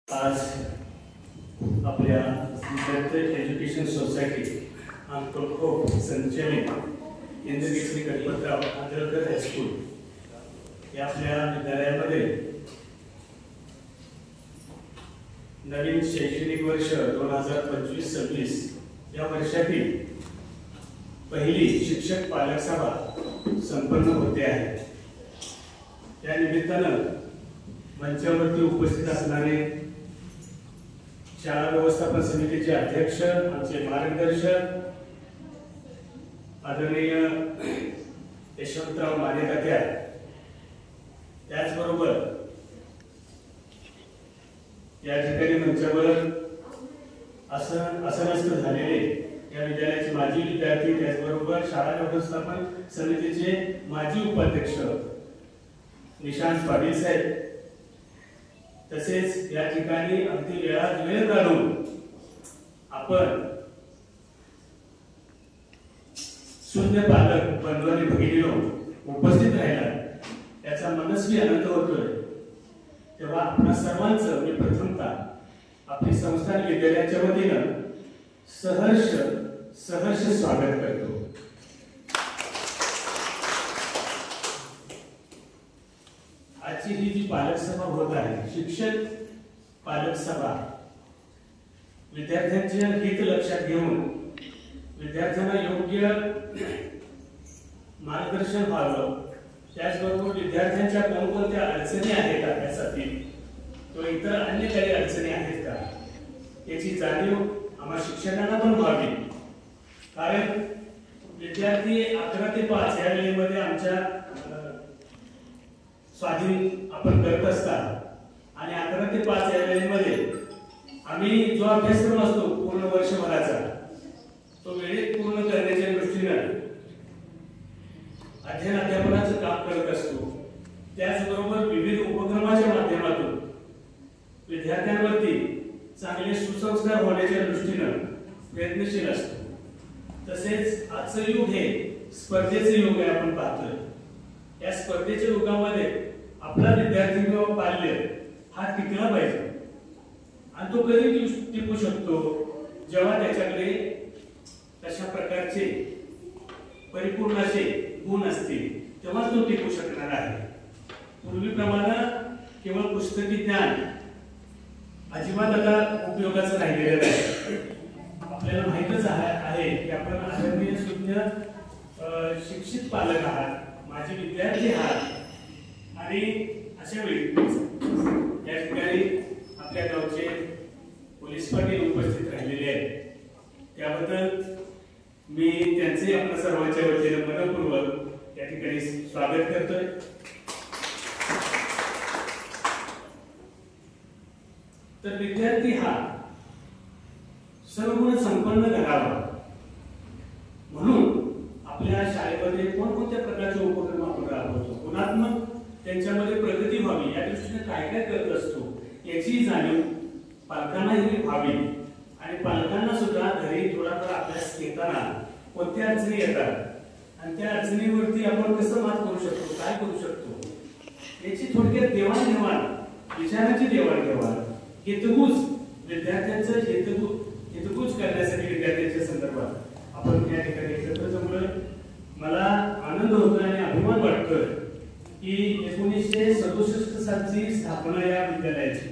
आज आपल्या विद्यार्थी एज्युकेशन सोसायटी अंतर्गत संचलित इंद्रकेसरी गणपतराव आंधळकर हायस्कूल या आपल्या विद्यालयामध्ये नवीन शैक्षणिक वर्ष 2025-26 या वर्षातील पहिली शिक्षक पालक सभा संपन्न होते आहे। त्या निमित्तानं मंचावरती उपस्थित असणारे शाळा व्यवस्थापन समितीचे अध्यक्ष, आमचे मार्गदर्शक आदरणीय यशवंतराव माने तात्या, त्याचबरोबर या ठिकाणी मंचावर आसनस्थ झालेले या विद्यालयाचे माजी विद्यार्थी, त्याचबरोबर शाळा व्यवस्थापन समितीचे माजी उपाध्यक्ष निशांत पाटील साहेब, तसेच या ठिकाणी अगदी वेळ काढून आपण शून्य पालक बंधू आणि भगिनींनो उपस्थित राहिला याचा मनस्वी आनंद होतोय। तेव्हा आपणा सर्वांचं मी प्रथमतः आपली संस्थान विद्यालयाच्या वतीनं सहर्ष स्वागत करतो। आजची ही जी पालक सभा होत आहे, शिक्षक पालक सभा, विद्यार्थ्यांचे हित लक्षात घेऊन विद्यार्थ्यांना योग्य मार्गदर्शन व्हावं, त्याचबरोबर विद्यार्थ्यांच्या कोणकोणत्या अडचणी आहेत अभ्यासातील किंवा इतर अन्य काही अडचणी आहेत का याची जाणीव आम्हा शिक्षकांना पण व्हावी। कारण विद्यार्थी 11 ते 5 या वेळेमध्ये आमच्या स्वाधीन आपण करत असतात आणि 11 ते 5 या वेळेमध्ये आम्ही जो अभ्यासक्रम असतो पूर्ण वर्षभराचा तो वेळेत पूर्ण करण्याच्या दृष्टीनं अध्ययन अध्यापनाचं काम करत असतो। त्याचबरोबर विविध उपक्रमाच्या माध्यमातून विद्यार्थ्यांवरती चांगले सुसंस्कार होण्याच्या दृष्टीनं प्रयत्नशील असतो। तसेच आजचं युग हे स्पर्धेचे युग आहे, आपण पाहतोय। या स्पर्धेच्या युगामध्ये आपला विद्यार्थी किंवा बाल्य हा टिकला पाहिजे आणि तो कधी टिकू शकतो जेव्हा त्याच्याकडे तशा प्रकारचे परिपूर्ण असे गुण असतील, तेव्हा तो टिकू शकणार आहे। पूर्वीप्रमाणे केवळ पुस्तकी ज्ञान अजिबात आता उपयोगाचं राहिलेलं नाही। आपल्याला माहितच आहे की आपण आदरणीय सुज्ञ शिक्षित पालक आहात, माझे विद्यार्थी आहात आणि अशा वेळी या ठिकाणी आपल्या गावचे पोलीस पाटील उपस्थित राहिलेले आहेत, त्याबद्दल मी त्यांचे आपल्या सर्वांच्या वतीने मनपूर्वक या ठिकाणी स्वागत करतोय। तर विद्यार्थी हा सर्वगुण संपन्न करावा म्हणून आपल्या शाळेमध्ये कोणकोणत्या प्रकारचे उपक्रम आपण राबवतो, गुणात्मक त्यांच्यामध्ये प्रगती व्हावी या दृष्टीने काय काय करत असतो याची जाणीव पालकांनाही व्हावी आणि पालकांना सुद्धा घरी थोडाफार अभ्यास घेताना कोणत्या अडचणी येतात आणि त्या अडचणीवरती आपण कसं मात करू शकतो, काय करू शकतो याची थोडक्यात देवाणघेवाण, विचारांची देवाणघेवाण, हितगुज विद्यार्थ्यांचं हितगुज करण्यासाठी विद्यार्थ्यांच्या संदर्भात आपण या ठिकाणी एकत्र जमलोय। मला आनंद होतो आणि अभिमान वाटतोय की 1967 सालची स्थापना या विद्यालयाची,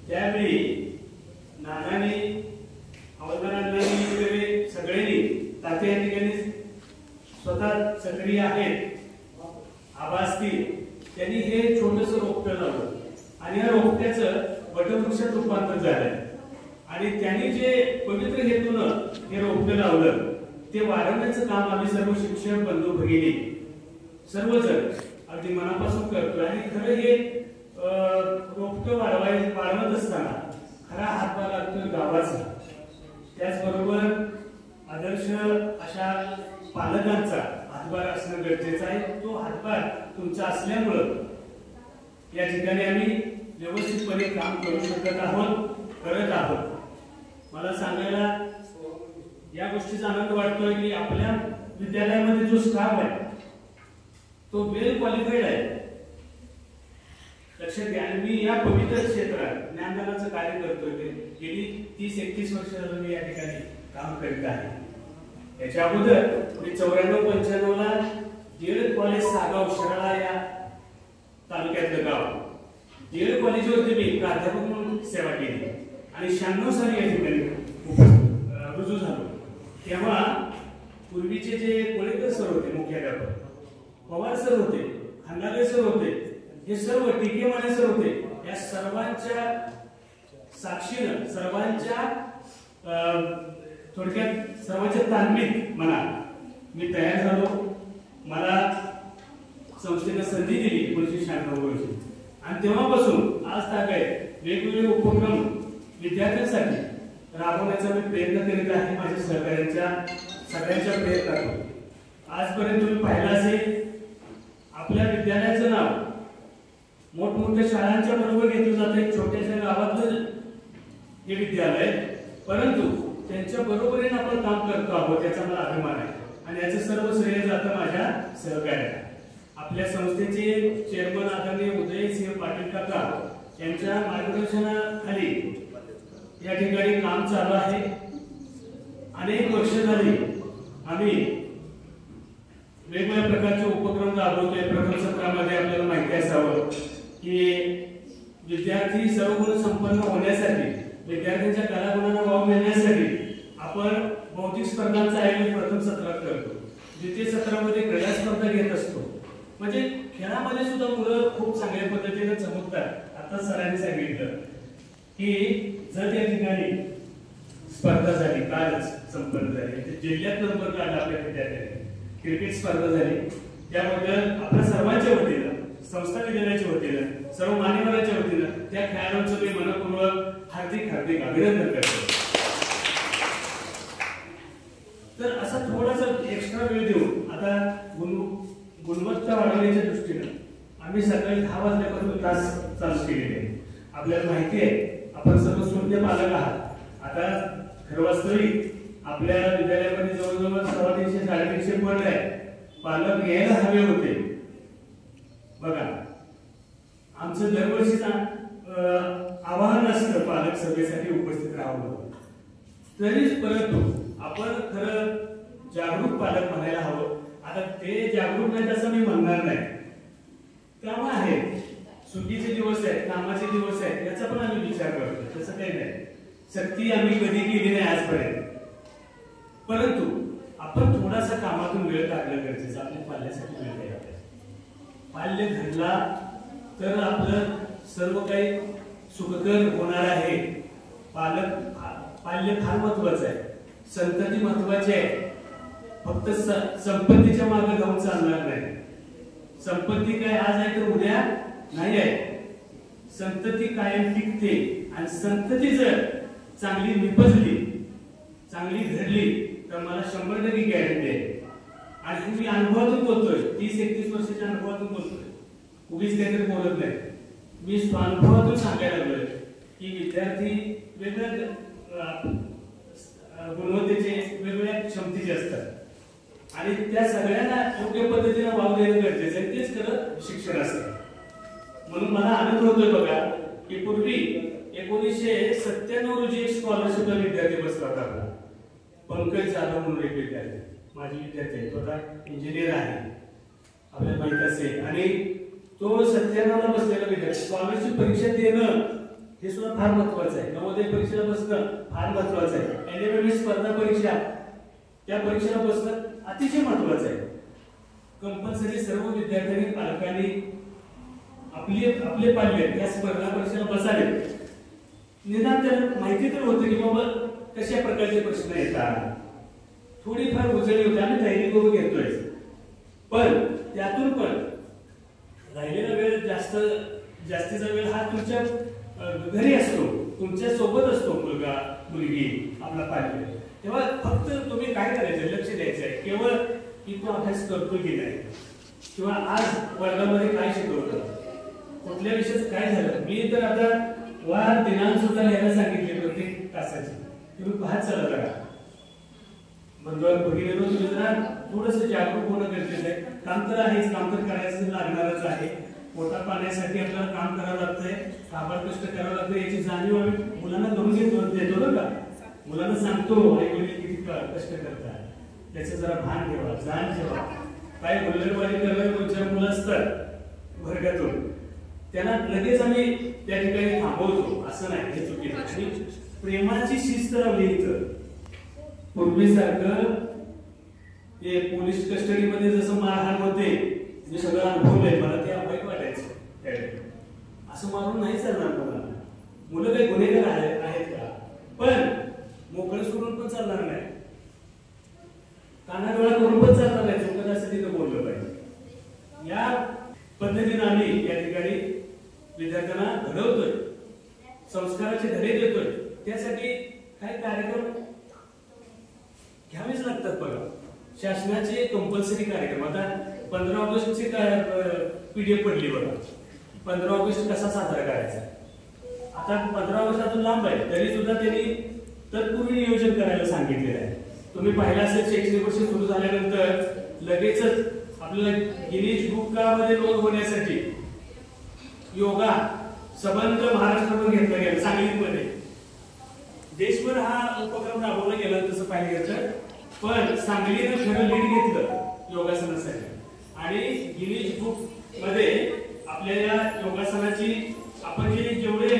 त्यावेळी नानांनी, हवालदारांनी वगैरे सगळ्यांनी तात्या या ठिकाणी स्वतः सक्रिय आहेत, आबा असतील, त्यांनी हे छोटंसं रोपटं लावलं आणि या रोपट्याचं वटवृक्षात रूपांतर झालंय आणि त्यांनी जे पवित्र हेतूनं हे रोपटं लावलं ते वाढवण्याचं काम आम्ही सर्व शिक्षक बंधू भगिनी सर्वजण अगदी मनापासून करतोय। आणि खरं हे रोपटं वाढवत असताना खरा हातभार लागतोय गावाचा, त्याचबरोबर आदर्श अशा पालकांचा हातभार असणं गरजेचं आहे। तो हातभार तुमचा असल्यामुळं या ठिकाणी आम्ही व्यवस्थितपणे काम करू शकत आहोत, करत आहोत। मला सांगायला या गोष्टीचा आनंद वाटतोय की आपल्या विद्यालयामध्ये जो स्टाफ आहे तो वेल क्वालिफाईड आहे। लक्षात घ्या, मी या पवित्र क्षेत्रात ज्ञान छानपणाचं कार्य करतोय. ते गेली 30-31 वर्ष झालं मी या ठिकाणी काम करीत आहे. याच्या अगोदर मी 94-95 ला डीएड कॉलेज सागाव शिराळा या तालुक्यातलं गाव डीएड कॉलेजवरती मी प्राध्यापक म्हणून सेवा केली आणि 96 साली या ठिकाणी रुजू झालो. तेव्हा पूर्वीचे जे कोळेकर सर होते मुख्याध्यापक, पवार सर होते, खंडागळे सर होते, हे सर्व टीके माने सर होते. या सर्वांच्या साक्षीनं सर्वांच्या थोडक्यात सर्वांच्या तालमीत म्हणा मी तयार झालो. मला संस्थेने संधी दिली 1996 रोजी आणि तेव्हापासून आज तागाय वेगवेगळे उपक्रम विद्यार्थ्यांसाठी राबवण्याचा मी प्रयत्न करीत आहे. माझ्या सहकार्यांच्या सगळ्यांच्या प्रयत्नातून आजपर्यंत तुम्ही पाहिलं असेल आपल्या विद्यालयाचं नाव मोठमोठ्या शाळांच्या बरोबर घेतलं जातं. एक छोट्याशा गावातलं हे विद्यालय, परंतु त्यांच्या बरोबरीने आपण काम करतो आहोत याचा मला अभिमान आहे आणि याचं सर्व श्रेय जातं माझ्या सहकार्याला. आपल्या संस्थेचे चेअरमन आदरणीय उदयसिंह पाटील काका यांच्या मार्गदर्शनाखाली या ठिकाणी काम चालू आहे. अनेक वर्ष झाली आम्ही वेगवेगळ्या प्रकारचे उपक्रम राबवतोय. प्रथम सत्रामध्ये आपल्याला माहिती असावं की विद्यार्थी सर्वगुण संपन्न होण्यासाठी, विद्यार्थ्यांच्या कलागुणांना वाव मिळण्यासाठी आपण बौद्धिक स्पर्धांचं आयोजन प्रथम सत्रात करतो. द्वितीय सत्रामध्ये क्रीडा स्पर्धा घेत असतो. म्हणजे खेळामध्ये सुद्धा मुलं खूप चांगल्या पद्धतीने चमकतात. आता सरांनी सांगितलं की जर या ठिकाणी स्पर्धा झाली, कालच संपन्न झाली, जिल्ह्यात नंबर काढला आपल्या विद्यार्थ्यांनी, क्रिकेट स्पर्धा झाली, त्याबद्दल आपल्या सर्वांच्या वतीनं, संस्था विद्यालयाच्या वतीनं, सर्व मान्यवरांच्या वतीनं त्या खेळाडूंचं मी मनपूर्वक हार्दिक अभिनंदन करतो. तर असा थोडासा एक्स्ट्रा वेळ देऊन आता गुणवत्ता वाढवण्याच्या दृष्टीनं आम्ही सकाळी 10 वाजल्यापासून तास चालू केलेले आहे. आपल्याला माहिती आहे आपण सर्व शून्य पालक आहात. आता खरं वास्तविक आपल्या विद्यालयामध्ये जवळजवळ 350-350 पट आहे. पालक यायला हवे होते. बघा आमचं दरवर्षीच आवाहन असतं पालक सभेसाठी उपस्थित राहावं, तरी परंतु आपण खरं जागरूक पालक म्हणायला हवं. आता ते जागरूक नाही असं मी म्हणणार नाही. काम आहे, सुट्टीचे दिवस आहेत, कामाचे दिवस आहेत, याचा पण आम्ही विचार करतो. तसं काही नाही, सक्ती आम्ही कधी केली नाही आजपर्यंत. परंतु आपण थोडासा कामातून वेळ काढणं गरजेचं. आपल्या पाल्यासाठी वेळ द्यायला, पाल्य घडला तर आपलं सर्व काही सुखकर होणार आहे. पाल्य फार महत्वाचं आहे, संतती महत्वाची आहे. फक्त संपत्तीच्या मागे जाऊन चालणार नाही. संपत्ती काय आज आहे तर उद्या नाही आहे. संतती कायम टिकते आणि संतती जर चांगली निपजली, चांगली घडली तर मला 100% गॅरंटी आहे. आणि मी अनुभवातून बोलतोय, 30-31 वर्षाच्या अनुभवातून बोलतोय, उगीच काहीतरी बोलत नाही. मी स्वानुभवातून सांगायला लागलोय की विद्यार्थी वेगवेगळ्या गुणवत्तेचे, वेगवेगळ्या क्षमतेचे असतात आणि त्या सगळ्यांना योग्य पद्धतीने वाव देणं गरजेचं आहे. तेच खरं शिक्षण असतं. म्हणून मला आनंद होतोय बघा की पूर्वी 1997 रोजी एक स्कॉलरशिपला विद्यार्थी बसला होता. पंकज जाधव म्हणून एक विद्यार्थी, माझी विद्यार्थी आहे, तो आता इंजिनियर आहे, आपल्याला माहित असेल. आणि तो 97 ला बसलेला विद्यार्थी. स्कॉलरशिप परीक्षा देणं हे सुद्धा फार महत्वाचं आहे. नवोदय परीक्षेला बसणं फार महत्वाचं आहे. एनएमएमएस स्पर्धा परीक्षा, त्या परीक्षेला बसणं अतिशय महत्वाचं आहे. कंपल्सरी सर्व विद्यार्थ्यांनी, पालकांनी आपले पाल्य त्या स्पर्धा परीक्षेला बसावे. निदान त्यांना माहिती तर होतं की बाबा कशा प्रकारचे प्रश्न येतात. थोडीफार उजळी होते, आम्ही तयारी करून घेतोय. पण त्यातून पण राहिलेला वेळ, जास्तीचा वेळ हा तुमच्या घरी असतो, तुमच्या सोबत असतो मुलगा मुलगी, आपला पाल्य. तेव्हा फक्त तुम्ही काय करायचं, लक्ष द्यायचं आहे केवळ की तो अभ्यास करतो की नाही, किंवा आज वर्गामध्ये काय शिकवतं, कुठल्या विषयाचं काय झालं. मी तर आता वार दिनांक सुद्धा लिहायला सांगितले प्रत्येक तासाची. तुम्ही पाहत चला जरा बंधुवर भगिनीनो, तुम्ही जरा थोडंसं जागरूक होणं गरजेचं आहे. काम तर आहेच, काम तर करायचं लागणारच आहे. पोटा पाण्यासाठी आपल्याला काम करावं लागतंय, काबाड कष्ट करावं लागतं, याची जाणीव आम्ही मुलांना करून देतो बरं का. मुलांना सांगतो आई वडील किती कष्ट करतात, त्याचं जरा भान ठेवा, जाण ठेवा. काय हुल्लडबाजी करणारे दोन-चार मुलं असतात वर्गातून, त्यांना लगेच आम्ही त्या ठिकाणी थांबवतो, असं नाही, हे चुकीचं. आणि प्रेमाची शिस्त लावली इथं. पूर्वीसारखं ते पोलीस कस्टडीमध्ये जसं मारहाण होते, मी सगळं अनुभवलंय, मला ते वाईट वाटायचं त्यावेळी. असं मारून नाही चालणार मुलांना. मुलं काही गुन्हेगार आहेत का? पण मोकळं सोडून पण चालणार नाही, कानाडोळा करून पण चालणार नाही, चुकत असं तिथं बोललं पाहिजे. या पद्धतीने आम्ही या ठिकाणी विद्यार्थ्यांना घडवतोय, संस्काराचे धडे देतोय. त्यासाठी काही कार्यक्रम घ्यावेच लागतात बघा. शासनाचे कंपल्सरी कार्यक्रम, आता 15 ऑगस्टची पीडीएफ पडली बघा. 15 ऑगस्ट कसा साजरा करायचा, आता 15 ऑगस्ट अजून लांब आहे, तरी सुद्धा त्यांनी तत्पूर्वी नियोजन करायला सांगितलेलं आहे. तुम्ही पाहिलं असेल, शैक्षणिक वर्ष सुरू झाल्यानंतर लगेचच आपल्याला गिनीज बुकामध्ये नोंद होण्यासाठी योगा संबंध महाराष्ट्रावर घेतला गेला. सांगलीमध्ये देशभर हा उपक्रम राबवला गेला तसं पाहिलं गेलं, पण सांगलीनं खरं लीड घेतलं योगासनासाठी. आणि गिनीज बुक मध्ये आपल्या या योगासनाची आपण जेवढे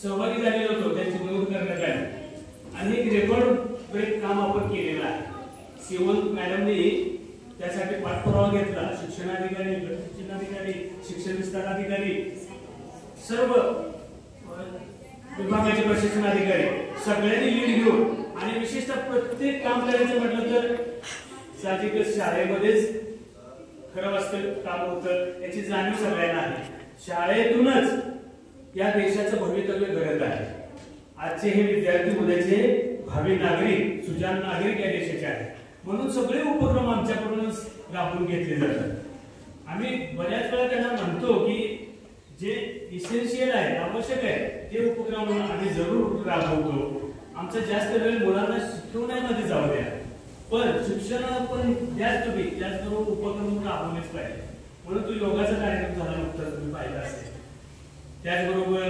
सहभागी झालेले होतो त्यांची नोंद करण्यात आली आणि एक रेकॉर्ड ब्रेक काम आपण केलेलं आहे. सिवल मॅडमने त्यासाठी पाठपुरावा घेतला. शिक्षणाधिकारी, शिक्षणाधिकारी, शिक्षण विस्तार अधिकारी, सर्व विभागाचे प्रशिक्षण अधिकारी सगळ्यांनी लीड घेऊन, आणि विशेषतः प्रत्येक काम करायचं म्हटलं तर साहजिकच शाळेमध्येच खरं वास्तविक काम होतं, याची जाणीव सगळ्यांना आहे. शाळेतूनच या देशाचं भवितव्य घडत आहे. आजचे हे विद्यार्थी उद्याचे भावी नागरिक, सुजाण नागरिक या देशाचे आहेत. म्हणून सगळे उपक्रम आमच्याकडूनच राबवून घेतले जातात. आम्ही बऱ्याच वेळा त्यांना म्हणतो की जे इसेन्शियल आहे, आवश्यक आहे, ते उपक्रम आम्ही जरूर राबवतो. आमचा जास्त वेळ मुलांना शिकवण्यामध्ये जाऊ द्या, पण शिक्षण पण द्याच तुम्ही, त्याचबरोबर उपक्रम राबवलेच पाहिजे. म्हणून तो योगाचा कार्यक्रम झाला नुकताच, तुम्ही पाहिला असेल. त्याचबरोबर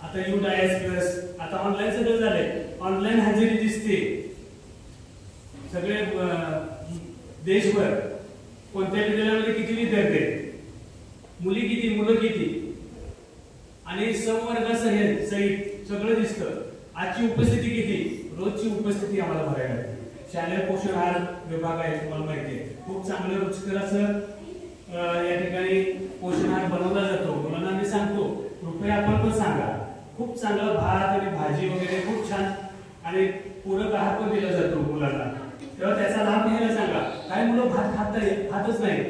आता UDIS प्लस, आता ऑनलाईन सगळं झालंय, ऑनलाईन हजेरी दिसते सगळे देशभर. कोणत्या विद्यालयामध्ये किती विद्यार्थी आहेत, मुली किती, मुलं किती, आणि संवर्गासहित सगळं दिसतं. आजची उपस्थिती किती, रोजची उपस्थिती आम्हाला बघायला लागते. शालेय पोषण आहार विभाग आहे, तुम्हाला माहिती आहे, खूप चांगलं रुचकर असं या ठिकाणी पोषण आहार बनवला जातो. मुलांना मी सांगतो, कृपया आपण पण सांगा. खूप चांगला भात आणि भाजी वगैरे खूप छान आणि पूरक आहार पण दिला जातो मुलांना, तेव्हा त्याचा लाभ घ्यायला सांगा. काही मुलं भात खातच नाही,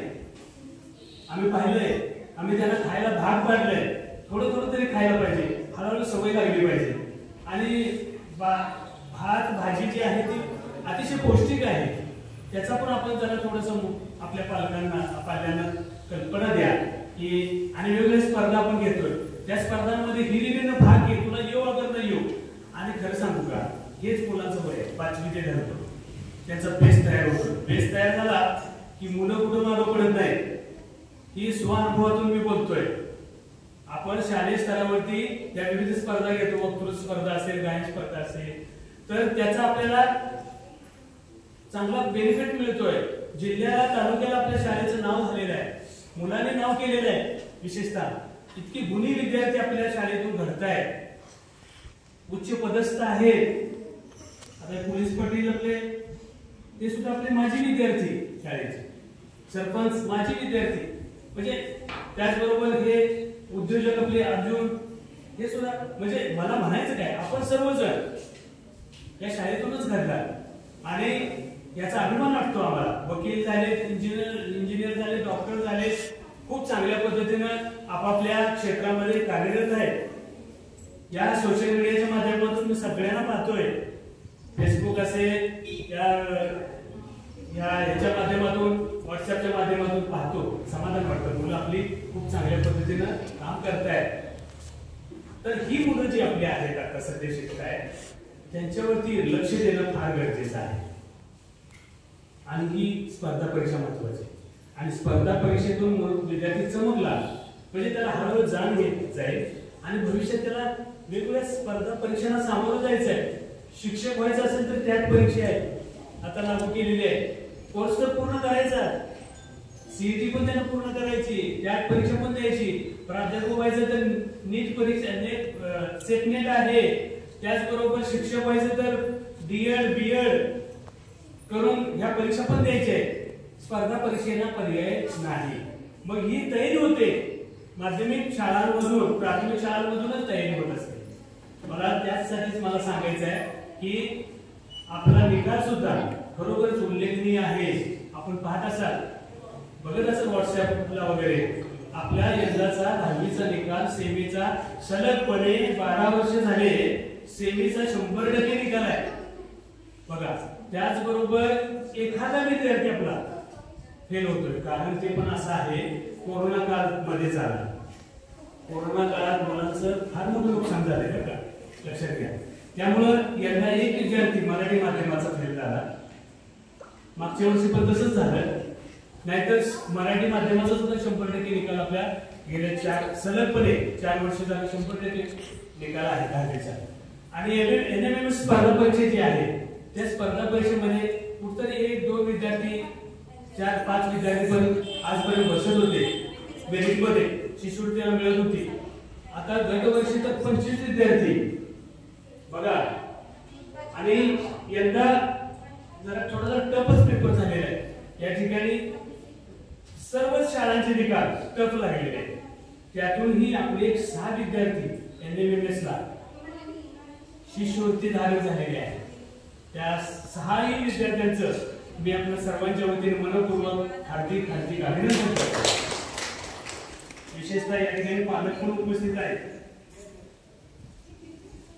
आम्ही पाहिलंय. आम्ही त्यांना खायला भाग पाडलंय, थोडं थोडं तरी खायला पाहिजे, हळूहळू सवय लागली पाहिजे. आणि भात भाजी जी आहे ती अतिशय पौष्टिक आहे, त्याचा पण आपण जरा थोडंसं आपल्या पाल्यांना कल्पना द्या की. आणि वेगवेगळ्या स्पर्धा आपण घेतोय, त्या स्पर्धांमध्ये हिरिरीनं भाग घे, तुला येऊ अगर नाही येऊ. आणि खरं सांगू का, हेच मुलांचं वय आहे, 5वी ते 10वी, त्यांचा बेस तयार होतो. बेस तयार झाला की मुलं कुठं मागं पडत नाही. ही स्वानुभवातून मी बोलतोय. आपण शालेय स्तरावरती ज्या विविध स्पर्धा घेतो, वक्तृत्व स्पर्धा असेल, गायन स्पर्धा असेल, तर त्याचा आपल्याला चांगला बेनिफिट मिळतोय. जिल्ह्याला, तालुक्याला आपल्या शाळेचं नाव झालेलं आहे, मुलांनी नाव केलेलं आहे. विशेषतः इतकी गुणी विद्यार्थी आपल्या शाळेतून घडतायत, उच्च पदस्थ आहेत. आता पोलीस पाटील आपले, ते सुद्धा आपले माजी विद्यार्थी, शाळेचे सरपंच माजी विद्यार्थी. म्हणजे त्याचबरोबर हे उद्योजक आपले अर्जुन, हे सुद्धा. म्हणजे मला म्हणायचं काय, आपण सर्वजण या शाळेतूनच घडला आणि याचा अभिमान वाटतो आम्हाला. वकील झाले, इंजिनियर झाले, डॉक्टर झाले, खूप चांगल्या पद्धतीनं आपापल्या क्षेत्रामध्ये कार्यरत आहेत. या सोशल मीडियाच्या माध्यमातून मी सगळ्यांना पाहतोय, फेसबुक असेल, याच्या माध्यमातून, व्हॉट्सअपच्या माध्यमातून पाहतो, समाधान वाटतं. मुलं आपली खूप चांगल्या पद्धतीनं काम करतायत. तर ही मुलं जी आपली आहेत आता सध्या शिकत आहेत, त्यांच्यावरती लक्ष देणं फार गरजेचं आहे. आणि ही स्पर्धा परीक्षा महत्वाची. आणि स्पर्धा परीक्षेतून विद्यार्थी चमकला म्हणजे त्याला हळूहळू जाण घेत जाईल आणि भविष्यात त्याला वेगवेगळ्या स्पर्धा परीक्षांना सामोरं जायचं आहे. शिक्षक व्हायचं असेल तर त्यात परीक्षा आहे आता लागू केलेली आहे. कोर्स तर पूर्ण करायचा, सीईटी पण त्यांना पूर्ण करायची, त्यात परीक्षा पण द्यायची. प्राध्यापक व्हायचं तर नीट परीक्षा सेट नेट आहे. त्याचबरोबर शिक्षक व्हायचं तर डीएड बीएड करून ह्या परीक्षा पण द्यायच्या आहेत. स्पर्धा परीक्षेला पर्याय नाही. मग ही तयारी होते माध्यमिक शाळांमधून, प्राथमिक शाळांमधूनच तयारी होत असते. मला त्यासाठीच मला सांगायचं आहे की आपला निकाल सुद्धा खरोखरच उल्लेखनीय आहे. आपण पाहत असाल, बघत असाल व्हॉट्सअपला वगैरे आपल्या यंदाचा 10वीचा निकाल सेमीचा सलगपणे 12 वर्ष झाले सेमीचा 100% निकाल आहे बघा. त्याचबरोबर एखादा विद्यार्थी आपला फेल होतोय, कारण ते पण असं आहे कोरोना काळ मध्ये झाला. कोरोना काळात मुलांचं फार मोठं नुकसान झालंय बरं का, लक्षात घ्या. त्यामुळं यंदा एक विद्यार्थी मराठी माध्यमाचा फेल झाला. मागच्या वर्षी पण तसंच झालं. नाहीतर मराठी माध्यमाचा सुद्धा 100% निकाल आपल्या गेल्या सलगपणे 4 वर्ष झाले 100% निकाल आहे 10वीचा. आणि एनएमएम स्पर्धा परीक्षा जी आहे त्या स्पर्धा परीक्षेमध्ये कुठतरी 1-2 विद्यार्थी 4-5 विद्यार्थी पण आजपर्यंत बसत होते मेरिट मध्ये, शिष्यवृत्ती मिळत होती. आता गतवर्षी तर 25 विद्यार्थी बघा. आणि यंदा जरा थोडासा टफच पेपर झालेला आहे. या ठिकाणी सर्वच शाळांचे निकाल टफ लागलेले आहेत. त्यातूनही आपले 6 विद्यार्थी एनएमएमएस ला शिष्यवृत्ती धारक झालेले आहेत. त्या 6ही विद्यार्थ्यांचं मी आपल्या सर्वांच्या वतीने मनपूर्वक हार्दिक अभिनंदन करतो. विशेषतः या ठिकाणी पालक पण उपस्थित आहेत.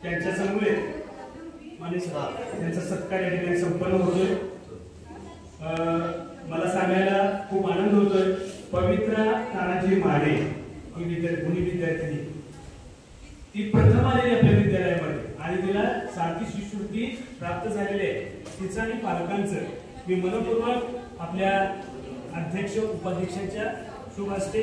त्यांच्या समवेत आणि त्यांचा सत्कार या ठिकाणी संपन्न होतोय. मला सांगायला खूप आनंद होतोय, पवित्रा तानाजी माडे ही विद्यार्थिनी ती प्रथम आलेली आपल्या विद्यालयामध्ये आणि तिला 7वी शिष्यवृत्ती प्राप्त झालेली आहे. तिचं आणि पालकांचं मी मनपूर्वक आपल्या अध्यक्ष उपाध्यक्षांच्या शुभ हस्ते